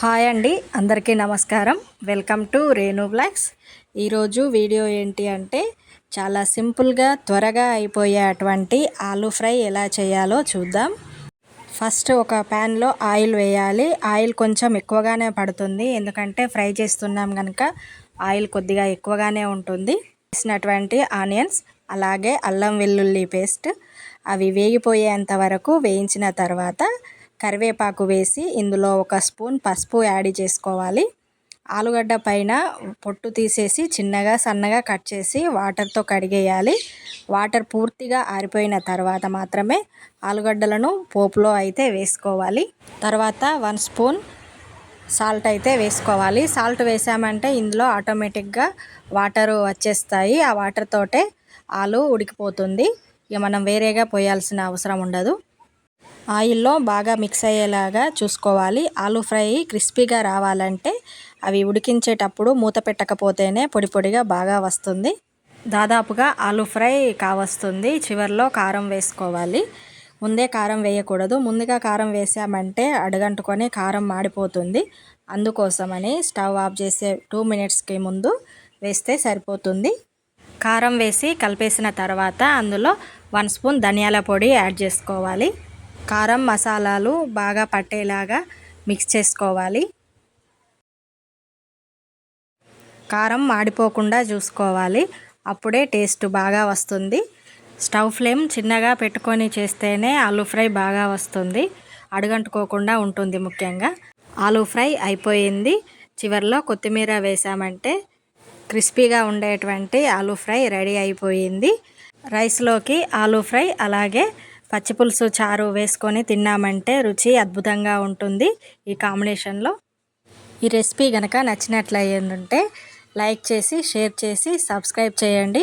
Hi అండి, అందరికీ నమస్కారం. Welcome to Renu blogs. ఈరోజు వీడియో ఏంటి అంటే చాలా సింపుల్గా త్వరగా అయిపోయే అటువంటి ఆలూ ఫ్రై ఎలా చేయాలో చూద్దాం. ఫస్ట్ ఒక ప్యాన్లో ఆయిల్ వేయాలి. ఆయిల్ కొంచెం ఎక్కువగానే పడుతుంది, ఎందుకంటే ఫ్రై చేస్తున్నాం కనుక ఆయిల్ కొద్దిగా ఎక్కువగానే ఉంటుంది. వేసినటువంటి ఆనియన్స్, అలాగే అల్లం వెల్లుల్లి పేస్ట్ అవి వేగిపోయేంత వరకు వేయించిన తర్వాత కరివేపాకు వేసి ఇందులో ఒక స్పూన్ పసుపు యాడ్ చేసుకోవాలి. ఆలుగడ్డ పైన పొట్టు తీసేసి చిన్నగా సన్నగా కట్ చేసి వాటర్తో కడిగేయాలి. వాటర్ పూర్తిగా ఆరిపోయిన తర్వాత మాత్రమే ఆలుగడ్డలను పోపులో అయితే వేసుకోవాలి. తర్వాత 1 స్పూన్ సాల్ట్ అయితే వేసుకోవాలి. సాల్ట్ వేసామంటే ఇందులో ఆటోమేటిక్గా వాటర్ వచ్చేస్తాయి. ఆ వాటర్ తోటే ఆలు ఉడికిపోతుంది. ఇక మనం వేరేగా పోయాల్సిన అవసరం ఉండదు. ఆయిల్లో బాగా మిక్స్ అయ్యేలాగా చూసుకోవాలి. ఆలూ ఫ్రై క్రిస్పీగా రావాలంటే అవి ఉడికించేటప్పుడు మూత పెట్టకపోతేనే పొడి పొడిగా బాగా వస్తుంది. దాదాపుగా ఆలూ ఫ్రై కావస్తుంది. చివరిలో కారం వేసుకోవాలి. ముందే కారం వేయకూడదు. ముందుగా కారం వేసామంటే అడుగంటుకొని కారం మాడిపోతుంది. అందుకోసమని స్టవ్ ఆఫ్ చేసే 2 మినిట్స్కి ముందు వేస్తే సరిపోతుంది. కారం వేసి కలిపేసిన తర్వాత అందులో 1 స్పూన్ ధనియాల పొడి యాడ్ చేసుకోవాలి. కారం మసాలాలు బాగా పట్టేలాగా మిక్స్ చేసుకోవాలి. కారం మాడిపోకుండా చూసుకోవాలి, అప్పుడే టేస్ట్ బాగా వస్తుంది. స్టవ్ ఫ్లేమ్ చిన్నగా పెట్టుకొని చేస్తేనే ఆలూ ఫ్రై బాగా వస్తుంది, అడుగంటుకోకుండా ఉంటుంది. ముఖ్యంగా ఆలూ ఫ్రై అయిపోయింది. చివరిలో కొత్తిమీర వేసామంటే క్రిస్పీగా ఉండేటువంటి ఆలూ ఫ్రై రెడీ అయిపోయింది. రైస్లోకి ఆలూ ఫ్రై అలాగే పచ్చిపులుసు చారు వేసుకొని తిన్నామంటే రుచి అద్భుతంగా ఉంటుంది ఈ కాంబినేషన్లో. ఈ రెసిపీ కనుక నచ్చినట్లయితే లైక్ చేసి, షేర్ చేసి, సబ్స్క్రైబ్ చేయండి.